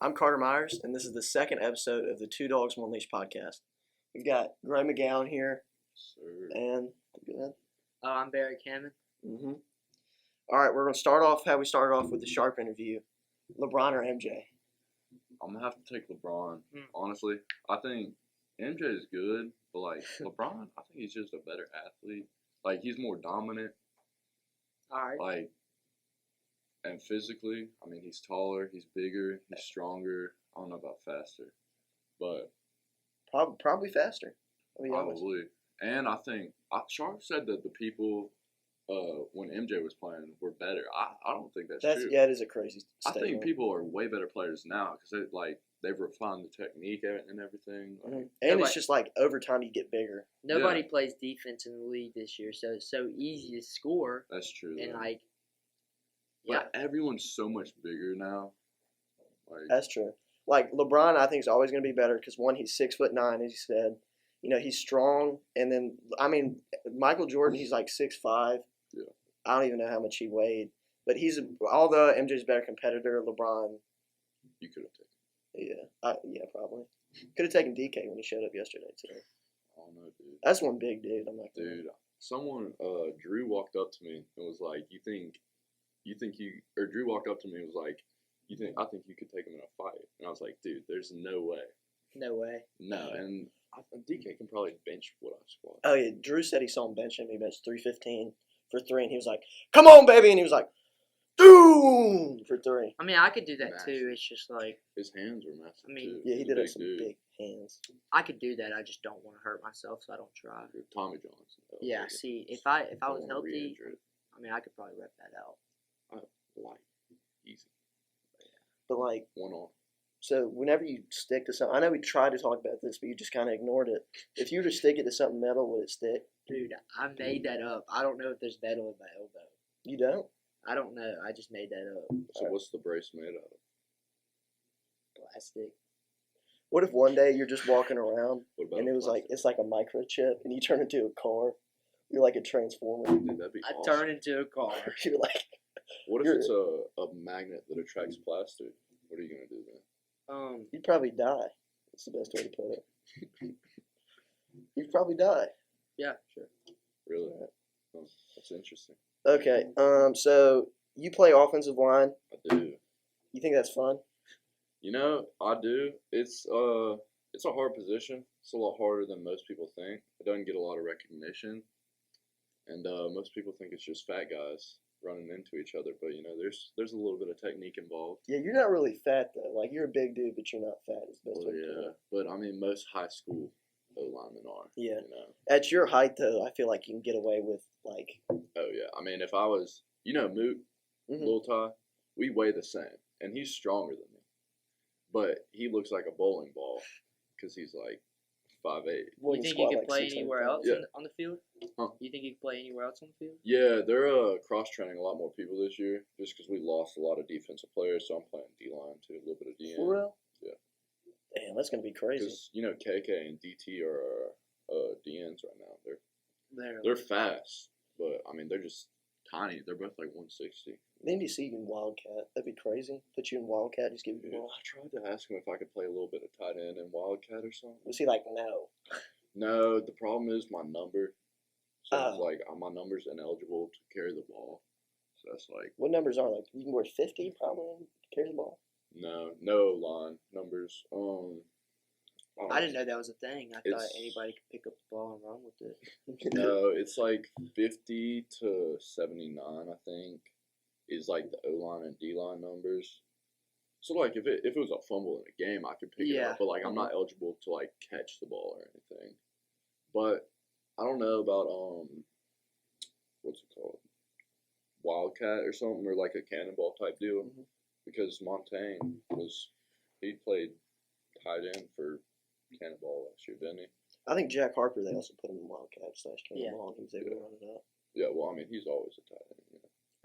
I'm Carter Myers, and this is the second episode of the Two Dogs, One Leash podcast. We've got Gray Mcgown here, Sir. and go ahead. I'm Barrett Cameron. Mm-hmm. All right, we're going to start off how we started off with the Sharp interview. LeBron or MJ? I'm going to have to take LeBron. Honestly, I think MJ is good, but, LeBron, I think he's just a better athlete. He's more dominant. All right. And physically, he's taller, he's bigger, he's stronger. I don't know about faster, but Probably faster. probably. And I think Sharp said that the people when MJ was playing were better. I don't think that's true. Yeah, it is a crazy I statement. think people are way better players now because they've refined the technique and everything. And it's just over time you get bigger. Nobody plays defense in the league this year, so it's so easy to score. That's true. And But everyone's so much bigger now. That's true. LeBron, I think is always going to be better because one, he's 6'9", as you said. He's strong, and then Michael Jordan, he's 6'5". Yeah. I don't even know how much he weighed, but although MJ's a better competitor, LeBron. You could have taken. Yeah, probably. Could have taken DK when he showed up yesterday too. I don't know, dude. That's one big dude. I'm like, dude. Someone, Drew walked up to me and was like, Drew walked up to me and was like, I think you could take him in a fight. And I was like, dude, there's no way. No way. No, and DK can probably bench what I squat. Oh, yeah. Drew said he saw him bench him. He benched 315 for 3, and he was like, come on, baby. And he was like, boom, for 3. I could do that Massive. too. It's just his hands were massive too. Yeah, he did have some dude. big hands. I could do that. I just don't want to hurt myself, so I don't try. Tommy Johnson. Yeah, see, if I was healthy, I could probably rep that out. Easy. But one on. So whenever you stick to something, I know we tried to talk about this, but you just kind of ignored it. If you were to stick it to something metal, would it stick? Dude, I made that up. I don't know if there's metal in my elbow. You don't? I don't know. I just made that up. So what's the brace made out of? Plastic. What if one day you're just walking around and it was plastic? it's like a microchip and you turn into a car? You're like a transformer. Dude, that'd be I awesome. turn into a car. You're like. What if it's a magnet that attracts plastic? What are you gonna do then? You'd probably die. That's the best way to put it. You'd probably die. Yeah, sure. Really? Oh, that's interesting. Okay. So you play offensive line. I do. You think that's fun? I do. It's a hard position. It's a lot harder than most people think. It doesn't get a lot of recognition, and most people think it's just fat guys running into each other. But there's a little bit of technique involved. Yeah, you're not really fat though. You're a big dude, but you're not fat. Is the best way to put it. But most high school O-linemen are. Yeah. At your height though, I feel like you can get away with Oh yeah. If I was, Moot, Lil Ty, we weigh the same, and he's stronger than me, but he looks like a bowling ball because he's 5'8". You think you could play anywhere else Yeah. on the field? Huh? You think you could play anywhere else on the field? Yeah, they're cross-training a lot more people this year just because we lost a lot of defensive players, so I'm playing D-line too, a little bit of DN. For real? Yeah. Damn, that's going to be crazy. Because, KK and DT are DNs right now. They're They're fast, but, they're just tiny. They're both 160. They need to see you in Wildcat. That'd be crazy. Put you in Wildcat, just give you the ball. I tried to ask him if I could play a little bit of tight end in Wildcat or something. Was he like, no? No, the problem is my number. So it's my number's ineligible to carry the ball. So that's What numbers are you can wear 50 probably and carry the ball? no line numbers. I didn't know that was a thing. I thought anybody could pick up the ball and run with it. No, it's 50 to 79, I think, is the O-line and D-line numbers. So if it was a fumble in a game, I could pick it up, but I'm not eligible to catch the ball or anything. But I don't know about what's it called, Wildcat or something, or a cannonball type deal, because Montaigne he played tight end for Cannonball last year, didn't he? I think Jack Harper, they also put him in Wildcat / Cannonball. He was able to run it up. Yeah, well, he's always a tight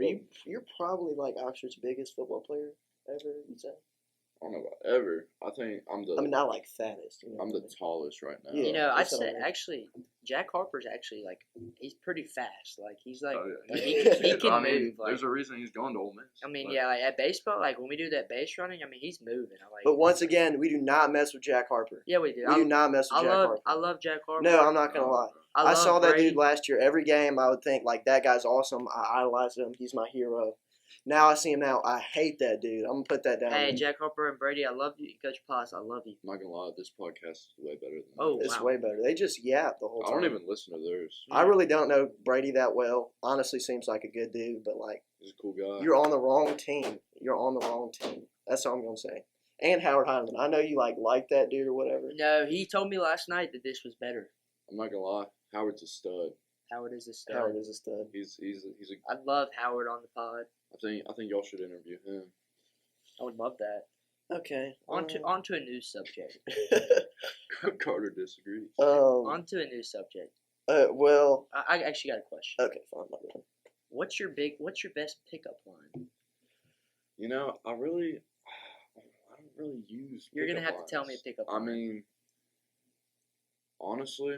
end. You're probably Oxford's biggest football player ever, you'd say? don't know about ever. I think I'm the. I mean, not like fattest. I'm the tallest right now. Yeah. You know, I'd that's what I say mean. actually, Jack Harper's actually like he's pretty fast. Like he's like Oh, yeah. he can I move. mean, Like, there's a reason he's going to Ole Miss. I mean, Like, yeah, like at baseball, like when we do that base running, I mean, he's moving. I like. But once again, we do not mess with Jack Harper. Yeah, we do. We do not mess with Jack Harper. I love Jack Harper. No, I'm not gonna lie. I love saw that Brady. dude last year. Every game, I would think like that guy's awesome. I idolize him. He's my hero. Now I see him now. I hate that dude. I'm gonna put that down. Hey, Jack Harper and Brady, I love you. Coach Paz, I love you. I'm not gonna lie, this podcast is way better than. Oh, that. It's wow. way better. They just yap the whole I time. don't even listen to theirs. I really don't know Brady that well. Honestly, seems like a good dude, but like He's a cool guy. you're on the wrong team. You're on the wrong team. That's all I'm gonna say. And Howard Hyman. I know you like that dude or whatever. No, he told me last night that this was better. I'm not gonna lie, Howard's a stud. Howard is a stud. Howard is a stud. He's a. I love Howard on the pod. I think y'all should interview him. I would love that. Okay. On to a new subject. Carter disagrees. On to a new subject. Well. I actually got a question. Okay, fine. My bad. What's your best pickup line? You know, I don't really use. You're gonna pickup have to tell me lines. a pickup I line. mean, honestly,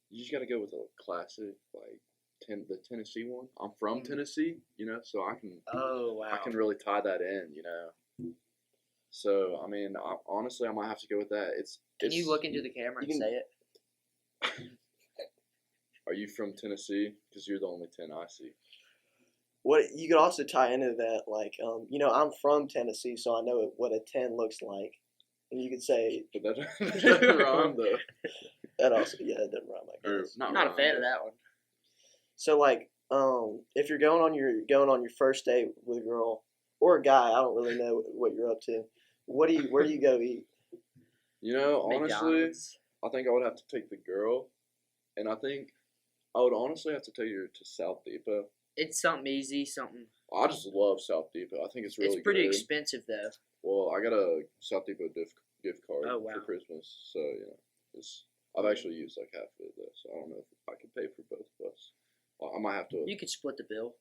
you just gotta go with a classic, like the Tennessee one. I'm from Tennessee, you know, so I can. Oh wow. I can really tie that in, you know. So I mean, honestly, I might have to go with that. Can you look into the camera and say it? Are you from Tennessee? Because you're the only 10 I see. What you could also tie into that, like, you know, I'm from Tennessee, so I know what a 10 looks like, and you could say But that doesn't rhyme though. that also, yeah, that doesn't rhyme. I Or guess. I'm not a fan of that one. So like, if you're going on your first date with a girl or a guy, I don't really know what you're up to. Where do you go eat? You know, honestly, McDonald's. I think I would have to take the girl, and I think I would honestly have to take her to South Depot. It's something easy, something. I just love South Depot. I think it's really It's pretty good. expensive though. Well, I got a South Depot gift card Oh, wow. for Christmas, so I've actually used like half of it though, so I don't know if I can pay for both of us. I might have to. You could split the bill.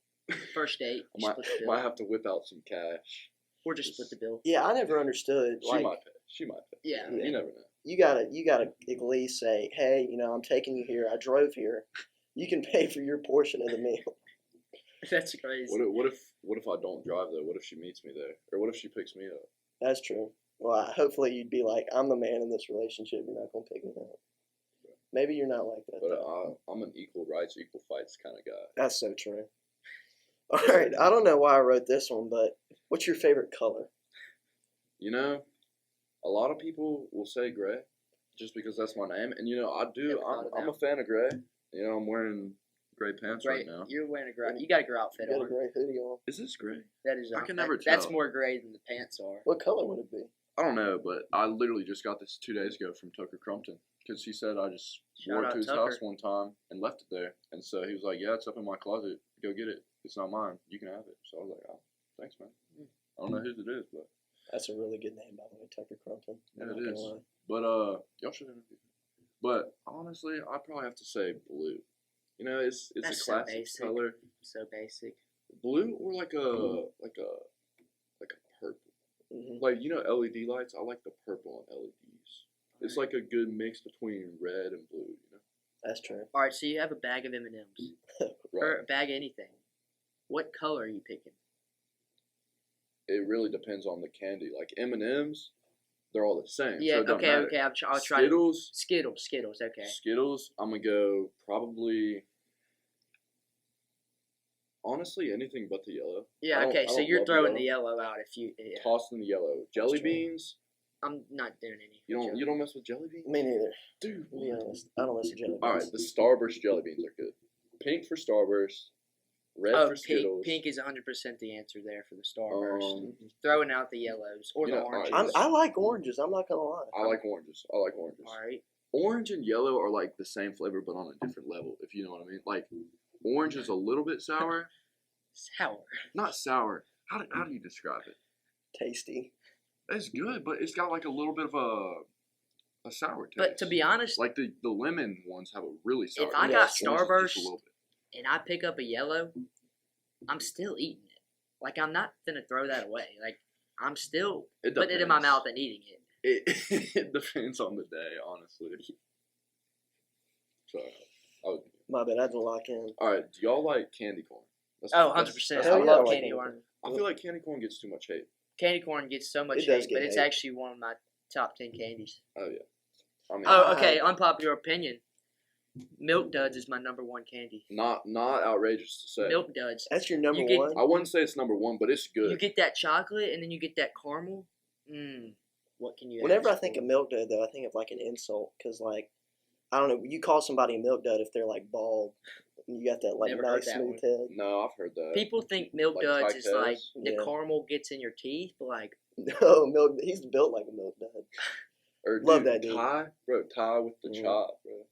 First date, I might, split the bill. might have to whip out some cash. Or just split the bill. Yeah, I never understood. She Like, might pay. She might pay. Yeah. You never know. you gotta at least say, hey, you know, I'm taking you here. I drove here. You can pay for your portion of the meal. That's crazy. What if I don't drive though? What if she meets me there, or what if she picks me up? That's true. Well, hopefully you'd be like, I'm the man in this relationship. You're not gonna pick me up. Maybe you're not like that. But though. I'm an equal rights, equal fights kind of guy. That's so true. All right, I don't know why I wrote this one, but what's your favorite color? You know, a lot of people will say gray, just because that's my name, and you know I do. Never thought of I'm that. a fan of gray. You know, I'm wearing gray pants Great. right now. You're wearing a gray. You got a gray outfit You got a on. gray hoodie on. Is this gray? That is. I can never That's tell. more gray than the pants are. What color would it be? I don't know, but I literally just got this 2 days ago from Tucker Crumpton because he said I just Shout wore it out to his Tucker. house one time and left it there, and so he was like, "Yeah, it's up in my closet. Go get it. It's not mine. You can have it." So I was like, "Oh, thanks, man." I don't know whose it is, but That's a really good name, by the way, Tucker Crumpton. yeah, I'm it not gonna is. lie. But y'all should interview. But honestly, I'd probably have to say blue. You know, it's That's a so classic basic. color. So basic. Blue or like a purple. Mhm. Like, you know, LED lights. I like the purple on LEDs. It's like a good mix between red and blue. You know, That's true. All right, so you have a bag of M&Ms or a bag of anything. What color are you picking? It really depends on the candy. Like M&Ms, they're all the same. Yeah. so it don't Okay. matter. Okay. I'll try. Skittles. Skittles. Okay. Skittles. I'm gonna go probably. Honestly, anything but the yellow. Yeah. I don't- Okay. I So don't you're love the throwing yellow. the yellow out if you. Yeah. Toss in the yellow. Jelly true. beans. I'm not doing any. You don't mess with jelly beans, Me neither. dude. To be honest, I don't listen to jelly All right, beans. the Starburst jelly beans are good. Pink for Starburst, red Oh, for Skittles. pink is 100% the answer there for the Starburst. Um, Throwing out the yellows or you the know, oranges. alright, I like oranges. I'm not gonna lie. I like oranges. All right. Orange and yellow are like the same flavor, but on a different level. If you know what I mean. Like, orange is a little bit sour, Sour. not sour. How do you describe it? Tasty. It's good, but it's got like a little bit of a sour taste. But to be honest, like the lemon ones have a really sour. if I taste. got Orange is just Starburst a little bit. and I pick up a yellow, I'm still eating it. Like I'm not gonna throw that away. Like I'm still It putting it in my depends. mouth and eating it. It depends on the day, honestly. So, My bad, I had to lock in. all right. Do y'all like candy corn? Oh, 100%. Hell I yeah, love I like candy candy corn. I feel like candy corn gets too much hate. Candy corn gets so much It does hate, get but it's hate. actually one of my top 10 candies. Oh yeah. I mean, Oh, okay. Unpopular opinion. Milk Duds is my number one candy. not outrageous to say. Milk Duds. That's your number You get- one? I wouldn't say it's number one, but it's good. You get that chocolate and then you get that caramel. What can you? Whenever I ask think for? of milk dud, though, I think of like an insult because, like, I don't know, you call somebody a milk dud if they're like bald. And you got that like Never heard nice that smooth one. head. No, I've heard that. People think Milk Like Duds is like Tyke's? the Yeah. caramel gets in your teeth, but like No, milk. He's built like a milk dud. Or, Love dude, that dude. Ty with the Mhm. chop, bro.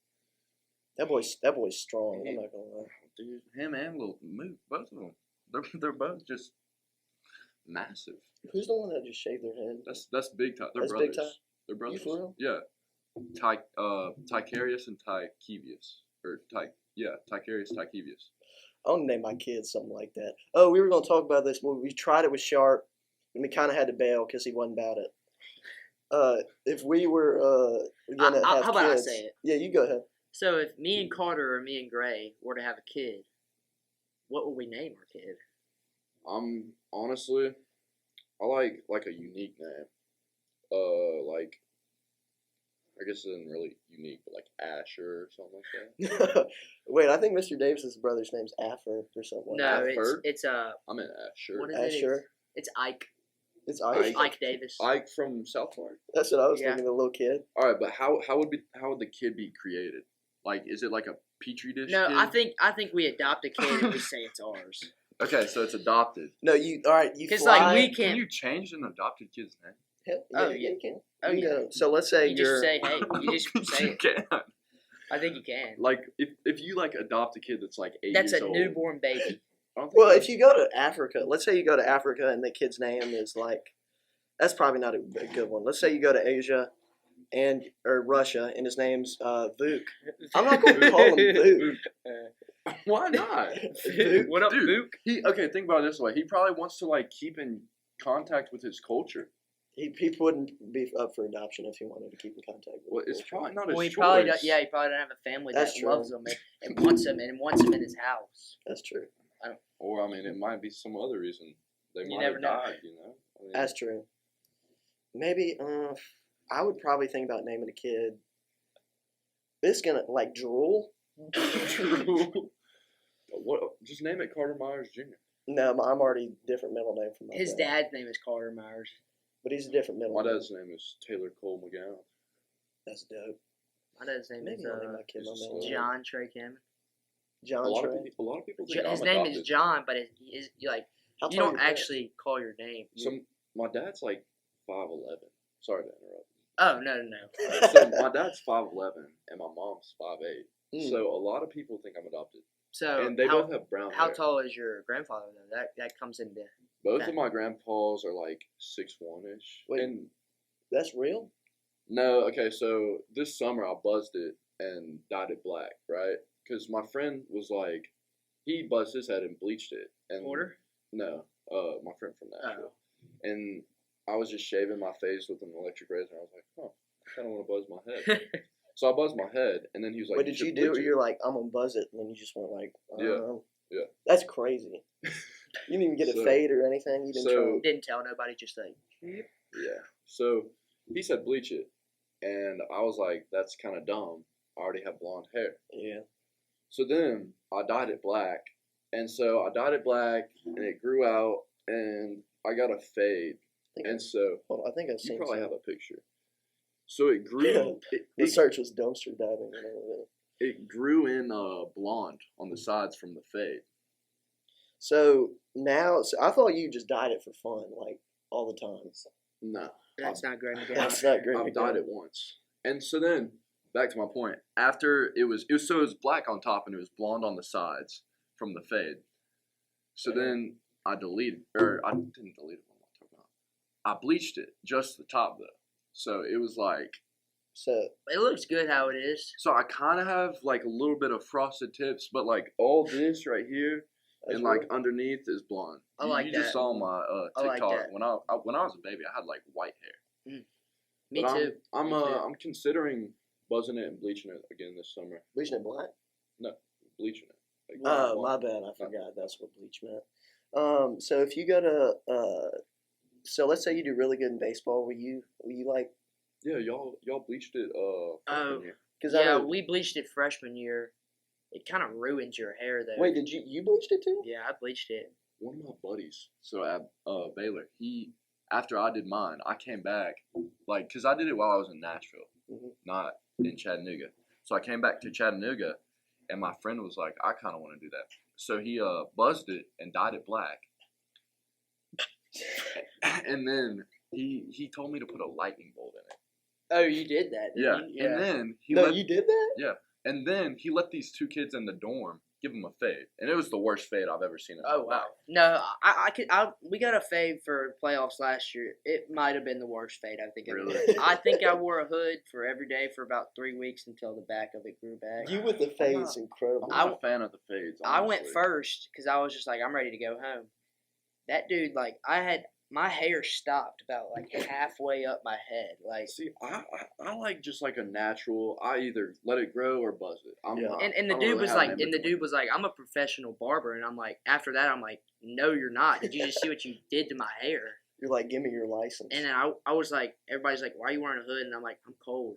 That boy's strong. I'm not gonna lie. Dude, him and Lil Mook, both of them. They're both just massive. Who's the one that just shaved their head? That's Big Ty. They're That's brothers. Big Ty? They're brothers. for real? Yeah. Tycarius and Tykevius. Or Tycarius, Tykevius. I want to name my kids something like that. Oh, we were gonna talk about this. We tried it with Sharp, and we kind of had to bail because he wasn't about it. If we were gonna have how about I kids, say it? Yeah, you go ahead. So if me and Carter or me and Gray were to have a kid, what would we name our kid? Honestly, I like a unique name. Like I guess it isn't really unique, but like Asher or something like that. Wait, I think Mr. Davis's brother's name's Affer or something like No, I've it's I'm in Asher. what is that. it? Asher. It's Ike. It's Ike. Ike Davis. Ike from South Park. That's what I was Yeah. thinking. The little kid. All right, but how would the kid be created? Like, is it like a petri dish? No, kid? I think we adopt a kid and we say it's ours. Okay, so it's adopted. No, you. All right, you. Because Fly. like we Can can't. you change an adopted kid's name? Hell, Oh, yeah, yeah. you can. Oh, You yeah. know, so let's say You you're. just say hey. You just say you it. can. I think you can. Like, if you like adopt a kid that's like 8 That's years a old. newborn baby. I don't think Well, that's- if you go to Africa, let's say you go to Africa and the kid's name is like, that's probably not a good one. Let's say you go to Asia or Russia and his name's Vuk. I'm not going to call him Vuk. Why not? Vuk. What up, Dude, Luke? Okay, think about it this way. He probably wants to like keep in contact with his culture. He wouldn't be up for adoption if he wanted to keep in contact with. Well, his it's culture. probably not his Well, he choice. probably don't, he probably don't have a family That's that true. loves him and wants him in his house. That's true. Or I mean, it might be some other reason. They You might never have know. died. You know. I mean, That's true. Maybe I would probably think about naming a kid. It's gonna like Drool. True. What? Just name it Carter Myers Jr. No, I'm already different middle name from my His dad. dad's name is Carter Myers. But he's a different middle My name. dad's name is Taylor Cole McGown. That's dope. My dad's name Maybe is I'll name my kid my he's a middle name. John Trey Cameron. John A lot Trey. of people think His I'm name adopted. is John, but it's like How you tall are don't your parents? actually call your name. So my dad's like 5'11". Sorry to interrupt. Oh no. So my dad's 5'11" and my mom's 5'8". Mm. So a lot of people think I'm adopted, So and they how, both have brown how hair. tall is your grandfather though? That comes into Both Okay. of my grandpas are like 6'1"ish. Wait. And That's real? no, okay, so this summer I buzzed it and dyed it black, right? Because my friend was like, he buzzed his head and bleached it. And Porter. No, my friend from Nashville. Oh. And I was just shaving my face with an electric razor. And I was like, huh, I kind of want to buzz my head. So I buzzed my head, and then he was like, What did you should do? bleach Or it." you're like, I'm gonna buzz it, and then you just went like, Yeah. That's crazy. You didn't even get a So- fade or anything. You didn't try. Didn't tell nobody. Just like Yeah. So he said bleach it, and I was like, that's kind of dumb. I already have blonde hair. Yeah. So then I dyed it black, and so I dyed it black, and it grew out, and I got a fade, and so Hold on, I think I've you seen. probably some. have a picture. So it grew. The search was dumpster diving. And all that. It grew in blonde on the sides from the fade. So now, I thought you just dyed it for fun, like all the time. No, that's not great. That's not great. I've dyed it once, and so then back to my point. After it was black on top and it was blonde on the sides from the fade. So then I didn't delete it. What am I talking about? I bleached it, just the top though. So it was like. So It looks good how it is. So I kind of have like a little bit of frosted tips, but like all this right here That's and like real. underneath is blonde. I like you that. just saw my I like TikTok that. when I was a baby. I had like white hair. Me But too. I'm Me too. I'm considering buzzing it and bleaching it again this summer. Bleaching it black. No, bleaching it. Like, Oh, blonde. my bad. I forgot. That's what bleach meant. So if you go to so let's say you do really good in baseball, will you like? Yeah, y'all bleached it. Oh, year. Because yeah, we bleached it freshman year. It kind of ruins your hair though. wait, did you bleached it too? Yeah, I bleached it. One of my buddies, so at Baylor, he after I did mine, I came back like because I did it while I was in Nashville, not in Chattanooga. So I came back to Chattanooga, and my friend was like, "I kind of want to do that." So he buzzed it and dyed it black, and then he told me to put a lightning bolt in it. Oh, you did that? Yeah, Didn't you? and then You did that? Yeah, and then he let these two kids in the dorm give him a fade, and it was the worst fade I've ever seen in Oh my wow! life. No, we got a fade for playoffs last year. It might have been the worst fade I think. Really? I think I wore a hood for every day for about 3 weeks until the back of it grew back. You with the fade's incredible. I'm not a fan of the fades. I went honestly. first because I was just like, I'm ready to go home. That dude, like, my hair stopped about like halfway up my head. Like, See, I like just like a natural. I either let it grow or buzz it. I'm Yeah. not. and the I don't dude really was have like, an and the in-between. dude was like, I'm a professional barber, and I'm like, after that, I'm like, no, you're not. Did you just see what you did to my hair? You're like, give me your license. And then I was like, everybody's like, why are you wearing a hood? And I'm like, I'm cold.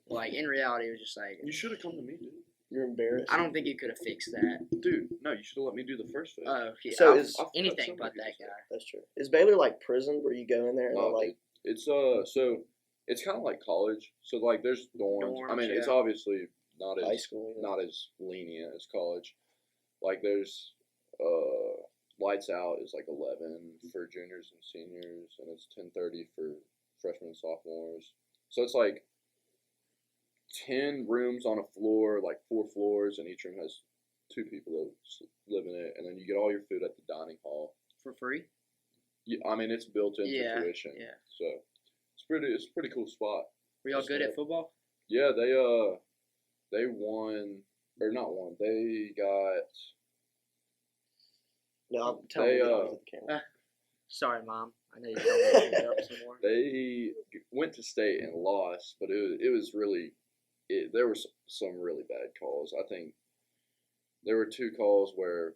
Like, in reality, it was just like, You should have come to me, dude. You're embarrassed. I don't think you could have fixed that. Dude, no, you should have let me do the first fade. Oh, yeah. So I've- is- I've cut anything so but many that people's guy. That's true. Is Baylor like prison where you go in there and No, they're like, dude. It's so it's kind of like college. So like there's dorms. I mean, Dorms, it's yeah. obviously not high as school? You know? not as lenient as college. Like there's lights out is like 11 for juniors and seniors, and it's 10:30 for freshmen and sophomores. So it's like 10 rooms on a floor, like 4 floors, and each room has 2 people that live in it, and then you get all your food at the dining hall. For free? Yeah, I mean it's built into Yeah, tuition, yeah. so it's a pretty cool spot. Were y'all That's good dope. at football? Yeah, they won or not won. They got No, I'm telling They, you, to the camera. Sorry, Mom. I know you told me to up some more. they went to state and lost, but it was really there were some really bad calls. I think there were 2 calls where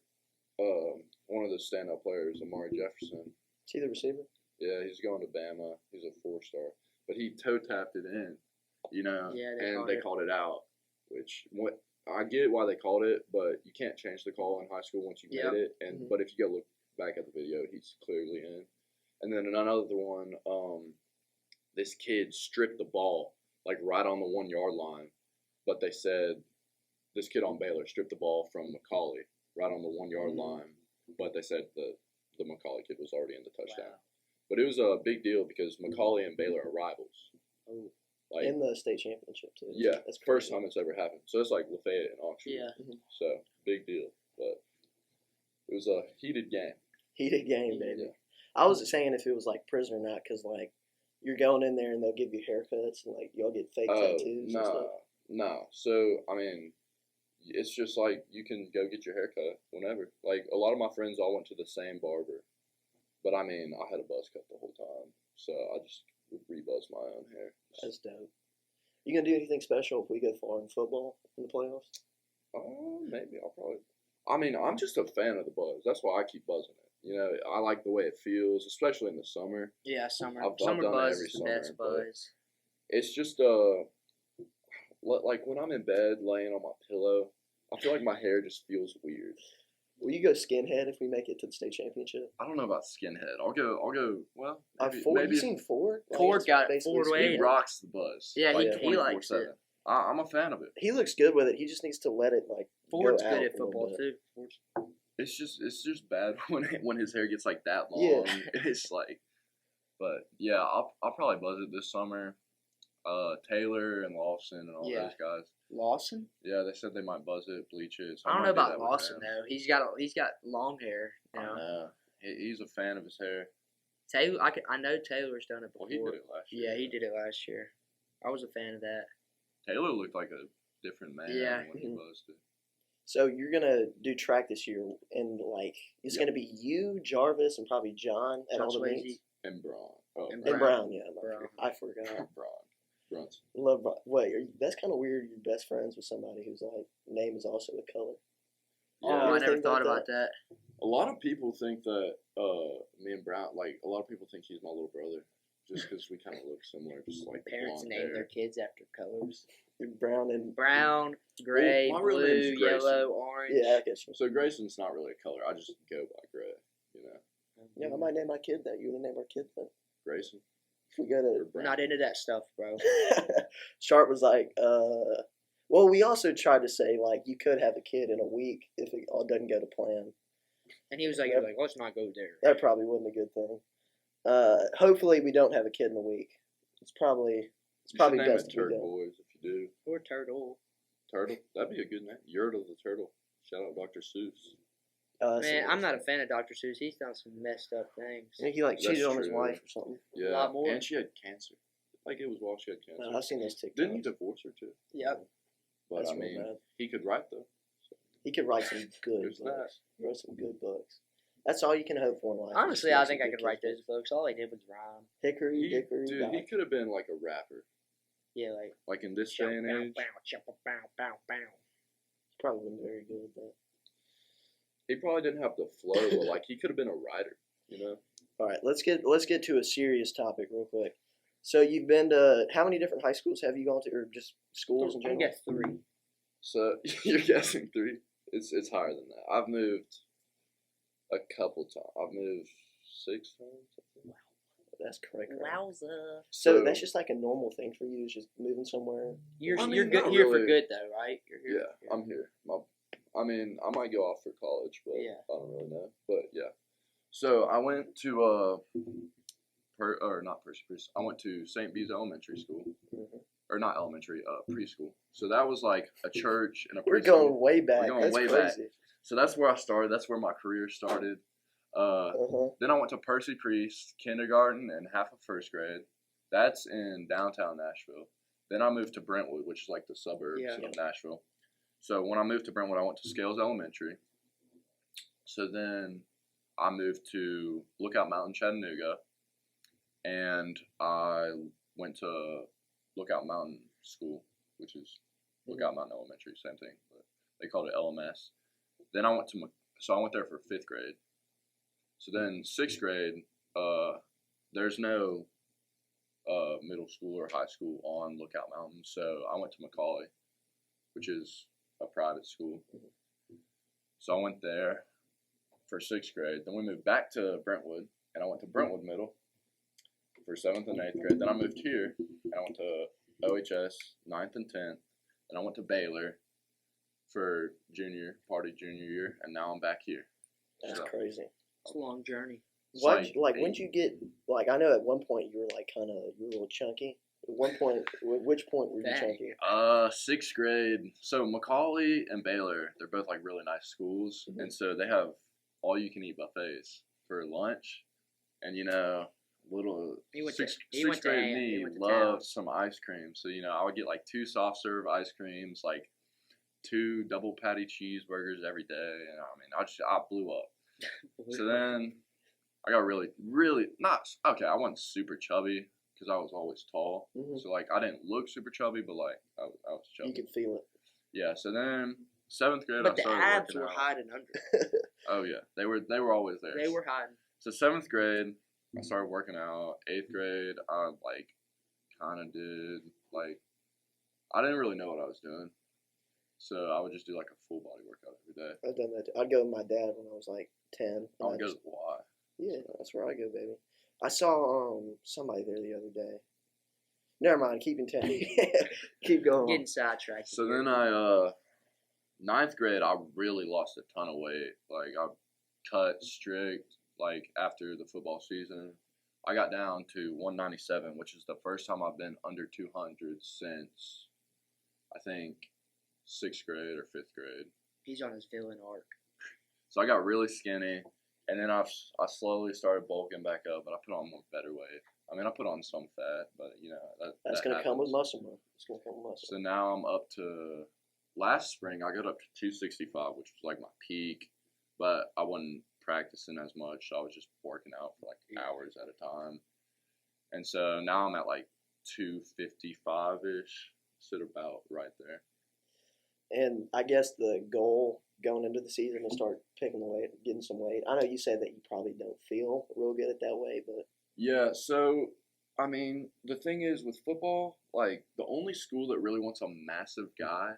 one of the stand-up players, Amari Jefferson, See the receiver? yeah, he's going to Bama. He's a 4-star, but he toe tapped it in, Yeah, they called it out. Which what I get why they called it, but you can't change the call in high school once you Yep. made it. And Mhm. but if you go look back at the video, he's clearly in. And then another one, this kid stripped the ball like right on the 1-yard line, but they said this kid on Baylor stripped the ball from Macaulay right on the 1-yard Mhm. line, but they said the Macaulay kid was already in the touchdown. Wow. But it was a big deal because Macaulay and Baylor are rivals. Oh. Like In the state championship, too. yeah, That's first crazy. time it's ever happened. So it's like Lafayette and Oxford. Yeah. So big deal, but it was a heated game. Heated game, baby. Yeah. I was saying if it was like prison or not, because like you're going in there and they'll give you haircuts and like y'all get fake Oh tattoos and stuff. no. So I mean, it's just like you can go get your haircut whenever. Like a lot of my friends all went to the same barber, but I mean, I had a buzz cut the whole time, so I just rebuzz my own hair. That's dope. You gonna do anything special if we go far in football in the playoffs? Maybe I'll probably. I mean, I'm just a fan of the buzz. That's why I keep buzzing it. I like the way it feels, especially in the summer. Yeah, summer. I've Summer done it buzz every is the best summer, but- buzz. It's just like when I'm in bed laying on my pillow, I feel like my hair just feels weird. Will you go skinhead if we make it to the state championship? I don't know about skinhead. I'll go. Well, maybe, Ford, maybe you if seen Ford? Ford it's got it. basically Ford skinhead. Wade. he rocks the buzz. Yeah, he 24/7. likes it. I'm a fan of it. He looks good with it. He just needs to let it like Ford's go good out at a little football bit. too. It's just bad when his hair gets like that long. Yeah. It's like, but yeah, I'll probably buzz it this summer. Taylor and Lawson and all Yeah. those guys. Lawson? Yeah, they said they might buzz it, bleach it. So I don't might know do about that with Lawson them. though. He's got long hair. You I know. know. He's a fan of his hair. Taylor, I know Taylor's done it before. Well, he did it last year. Yeah, he did it last year. I was a fan of that. Taylor looked like a different man Yeah. when he buzzed it. So you're gonna do track this year, and like it's gonna be you, Jarvis, and probably John at John all the Swayze. meets. And Braun. Oh, And And Brown, yeah, Brown. I forgot. Braun. Brunson. Love Brown. Wait, that's kind of weird. You're best friends with somebody whose like name is also a color. Oh, Yeah, I You never think thought about about that. a lot of people think that me and Brown, like a lot of people think he's my little brother, just because we kind of look similar, just like the Parents blonde name hair. their kids after colors. Brown and Brown, gray, my real blue, name's Grayson. yellow, orange. yeah, I guess. So Grayson's not really a color. I just go by gray. You know, Yeah, I might name my kid that. You wanna name our kid that? Grayson If we go or to We're Brown. not into that stuff, bro. Sharp was like, well, we also tried to say like you could have a kid in a week if it all doesn't go to plan. And he was like, let's not go there. That probably wasn't a good thing. Hopefully we don't have a kid in a week. It's probably You should best name it to be Turd done. Boys if you do. Or turtle. Turtle. That'd be a good name. Yurt of the Turtle. Shout out Dr. Seuss. Man, I'm not a fan of Dr. Seuss. He's done some messed up things. I think he like That's cheated on his true. wife or something. Yeah. lot more. And she had cancer. Like it was while she had cancer. I've seen those TikToks. Didn't he divorce her too? Yep. But That's I real mean, bad. he could write though. He could write some good There's books. He wrote some good books. That's all you can hope for in life. Honestly, Just I write think some I good could write kids' those books. All I did was rhyme. Hickory, He, dickory, dude, dock. he could have been like a rapper. Yeah, Like in this day and age, Probably wasn't very good at that. he probably didn't have the flow, but like he could have been a writer. You know. All right, let's get to a serious topic real quick. So you've been to how many different high schools have you gone to, or just schools in I general? guess 3. So you're guessing 3? It's higher than that. I've moved a couple times. I've moved 6 times. I think. That's correct. Wowza. So that's just like a normal thing for you, is just moving somewhere. You're I mean, you're good not here for really. good though, right? You're here. Yeah, I'm here. I mean, I might go off for college, but Yeah. I don't really know. But yeah, so I went to not Percy Priest. I went to St. Bede's Elementary School, Mhm. or not elementary, preschool. So that was like a church and a We're preschool. going way back. going That's way back. crazy. So that's where I started. That's where my career started. Uh-huh. Then I went to Percy Priest kindergarten and half of first grade. That's in downtown Nashville. Then I moved to Brentwood, which is like the suburbs Yeah. of Nashville. So when I moved to Brentwood, I went to Scales Elementary. So then I moved to Lookout Mountain, Chattanooga, and I went to Lookout Mountain School, which is Lookout Mountain Elementary, same thing, but they called it LMS. Then I went to I went there for 5th grade. So then 6th grade, there's no middle school or high school on Lookout Mountain, so I went to Macaulay, which is a private school. So I went there for 6th grade. Then we moved back to Brentwood, and I went to Brentwood Middle for 7th and 8th grade. Then I moved here, and I went to OHS 9th and 10th. Then I went to Baylor for junior year, and now I'm back here. That's So, crazy. It's a long journey. it's What like eight- when'd you get like I know at one point you were like you were a little chunky. At one point, which point were you Dang. chunky? 6th grade. So Macaulay and Baylor, they're both like really nice schools, Mhm. and so they have all you can eat buffets for lunch. And little He went to- sixth he went to grade ham. He me went to loved some ice cream. So I would get like 2 soft serve ice creams, like 2 double patty cheeseburgers every day, and I mean I blew up. So then I got really not okay. I wasn't super chubby because I was always tall. Mhm. So like I didn't look super chubby, but like I was chubby. You could feel it. Yeah. So then 7th grade, But I the started abs working were out. hiding under. Oh yeah, they were always there. They were hiding. So 7th grade, I started working out. 8th grade, I like kind of did like I didn't really know what I was doing, so I would just do like a full body workout every day. I've done that. I'd go with my dad when I was like 10. I would and go I to the Y. Yeah, that's where I go, baby. I saw somebody there the other day. Never mind, keep in touch. Keep going. Getting sidetracked. So here. then I 9th grade, I really lost a ton of weight. Like I cut strict. Like after the football season, I got down to 197, which is the first time I've been under 200 since I think 6th grade or 5th grade. He's on his villain arc. So I got really skinny, and then I slowly started bulking back up, but I put on more better weight. I mean, I put on some fat, but That's that gonna come with happens. muscle, man. It's gonna come with muscle. So now I'm up to last spring I got up to 265, which was like my peak, but I wasn't practicing as much. So I was just working out for like hours at a time, and so now I'm at like 255 ish, sit about right there. And I guess the goal going into the season is start picking the weight, getting some weight. I know you said that you probably don't feel real good at that way, but Yeah, so I mean, the thing is with football, like the only school that really wants a massive guy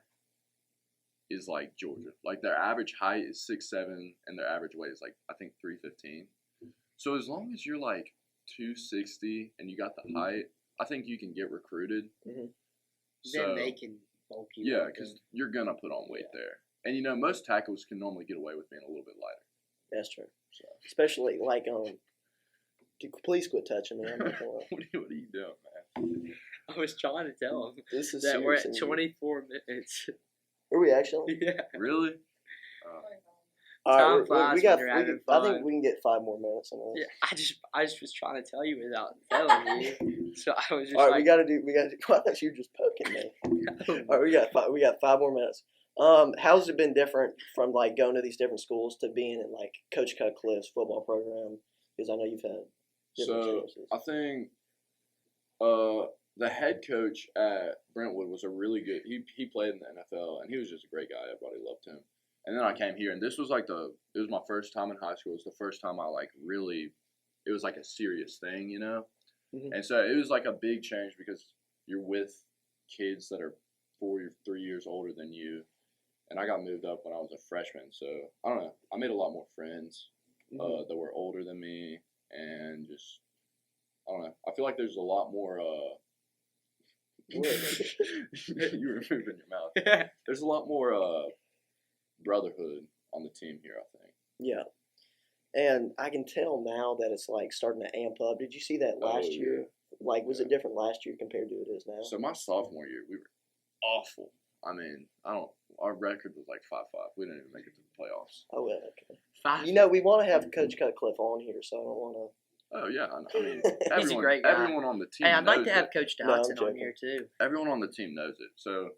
is like Georgia. Like their average height is 6'7", and their average weight is like I think 315. So as long as you're like 260 and you got the height, I think you can get recruited. Mhm. Then they can bulk you. Yeah, up because and- you're gonna put on weight there, and most tackles can normally get away with being a little bit lighter. that's true. So Especially like please quit touching me. I'm not gonna lie. what are you doing, man? I was trying to tell him This is that we're at serious. 24 minutes. Are we actually? Yeah. Really? All Time right, flies we got. when you're having I think fun. we can get 5 more minutes in this. Yeah, I just was trying to tell you without telling you. So I was just All right, like, we got to do. Well, I thought you were just poking me. All right, we got 5 more minutes. How's it been different from like going to these different schools to being in like Coach Cutcliffe's football program? Because I know you've had different So experiences. I think the head coach at Brentwood was a really good. He played in the NFL and he was just a great guy. Everybody loved him. And then I came here and this was like it was my first time in high school. It was the first time I like really, it was like a serious thing, Mhm. And so it was like a big change because you're with kids that are 4 or 3 years older than you. And I got moved up when I was a freshman. So I don't know. I made a lot more friends Mhm. that were older than me and just, I don't know. I feel like there's a lot more. You were moving your mouth. There's a lot more brotherhood on the team here, I think. Yeah, and I can tell now that it's like starting to amp up. Did you see that last Oh, year? Like, was it Yeah. different last year compared to it is now? So my sophomore year, we were awful. I mean, our record was like 5-5. We didn't even make it to the playoffs. Oh, well, okay. 5. You know, we want to have Coach Cutcliffe on here, so I don't want Oh yeah, I mean, He's a great guy. everyone on the team. Hey, I'd like knows to have it. Coach No, I'm Dotson on joking. here too. Everyone on the team knows it. So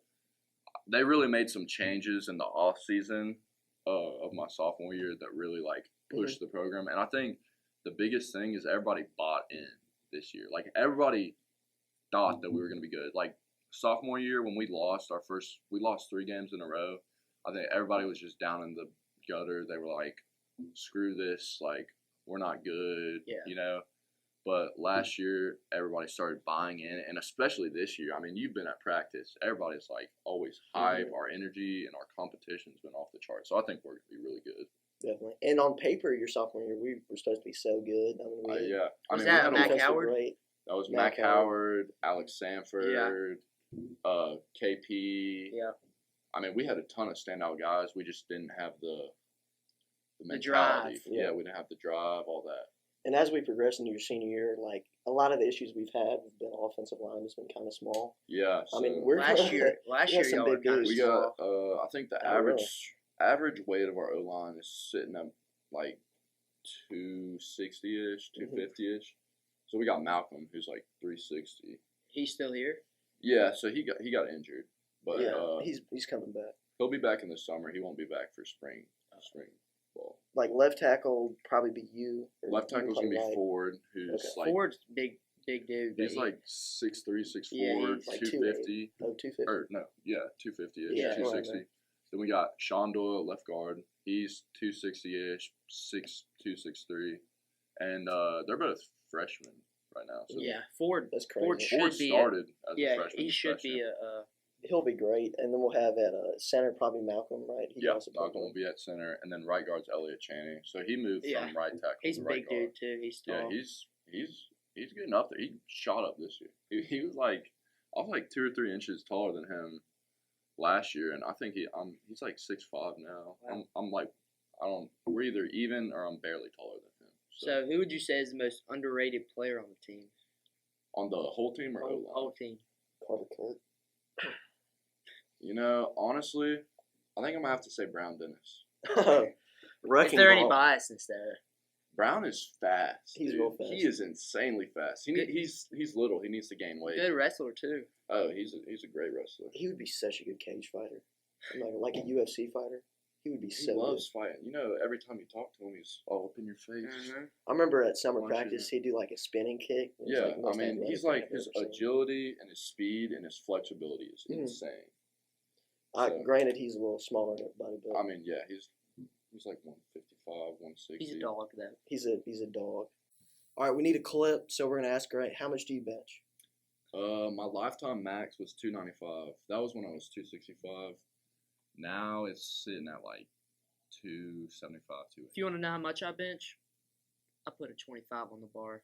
they really made some changes in the off season of my sophomore year that really like pushed the program. And I think the biggest thing is everybody bought in this year. Like everybody thought that we were going to be good. Like sophomore year when we lost we lost 3 games in a row. I think everybody was just down in the gutter. They were like, screw this. Like we're not good, Yeah. But last year, everybody started buying in, and especially this year. I mean, you've been at practice. Everybody's like always hype. Our energy and our competition's been off the charts. So I think we're going to be really good. to. Definitely. And on paper, your sophomore year, we were supposed to be so good. I mean, Yeah. I Was mean, that we had Mac a, Howard? Great. that was Mac Mac Howard, Alex Sanford, KP. Yeah. I mean, we had a ton of standout guys. We just didn't have the mentality. drive. Yeah. We didn't have the drive, all that. And as we progress into your senior year, like a lot of the issues we've had have been offensive line has been kind of small. Yeah. I mean, so- we're Last year we have some y'all were big kind of dudes. We small. got, I think the Oh, really? average weight of our O line is sitting at like 260-ish, 250-ish. So we got Malcolm, who's like 360. He's still here. Yeah, so he got injured, but Yeah, he's coming back. he'll be back in the summer. He won't be back for spring ball. Like left tackle would probably be you. or Left you tackle's play gonna be right. Ford, who's Okay. like Ford's big dude. but he's he- like 6'3", 6'4", Yeah, he's like 250. Oh, 250. Or no, yeah, 250-ish, Yeah, 260. right. Then we got Sean Doyle, left guard. He's 260-ish, 6'2", 6'3", and they're both freshmen right now. So yeah, Ford. That's Ford crazy. Ford should be. started as a Yeah, freshman. he this should freshman. be a. He'll be great. And then we'll have at center probably Malcolm, right? He Yeah, also played Malcolm will be at center, and then right guard's Elliott Chaney. So he moved Yeah. from right tackle He's to a right big guard. dude too. He's Yeah, tall. he's getting up there. He shot up this year. He was like, I was like 2 or 3 inches taller than him last year, and I think he's like 6'5" now. Wow. I'm like, we're either even or I'm barely taller than him. So who would you say is the most underrated player on the team? On the whole team or O line? Whole team. Carter Kurt. Honestly, I think I'm gonna have to say Brown Dennis. Is Wrecking there any ball. biasness there? Brown is fast. He's dude. real fast. He is insanely fast. He's little. He needs to gain weight. Good wrestler too. Oh, he's a great wrestler. He would be such a good cage fighter. like a UFC fighter. He would be He so loves fighting. You know, every time you talk to him, he's all up in your face. Mm-hmm. good. I remember at summer Punches practice, he'd do like a spinning kick. It was, Yeah, like, the most athletic he's thing like I've his ever seen. agility and his speed and his flexibility is Mhm. insane. So, Granted, he's a little smaller than everybody, but yeah, he's like 155, 160. He's a dog, though. he's a dog. All right, we need a clip, so we're gonna ask Grant, how much do you bench? My lifetime max was 295. That was when I was 265. Now it's sitting at like 275, 280. If you want to know how much I bench, I put a 25 on the bar.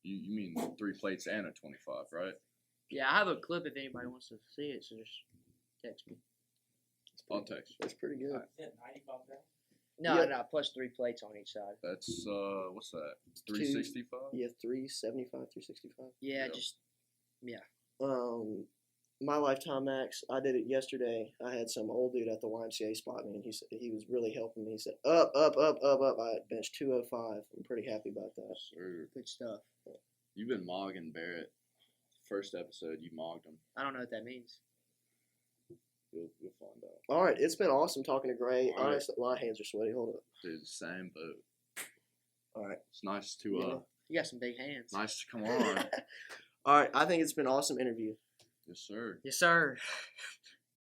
You mean 3 plates and a 25, right? Yeah, I have a clip if anybody wants to see it, so just text me. I'll text you. That's pretty good. Alright. No, Yeah. no, plus 3 plates on each side. That's what's that? 365. Yeah, 375, 365. Yeah, Yeah. just My lifetime max, I did it yesterday. I had some old dude at the YMCA spot me, and he was really helping me. He said, up. I benched 205. I'm pretty happy about that. Sure. good stuff. You've been mogging Barrett. First episode, you mogged him. I don't know what that means. You'll find out. All right, it's been awesome talking to Gray. All right. Honestly, my hands are sweaty. Hold up. Dude, same boat. All right. It's nice to Yeah. You got some big hands. nice to come on. All right, I think it's been an awesome interview. Yes, sir. Yes, sir.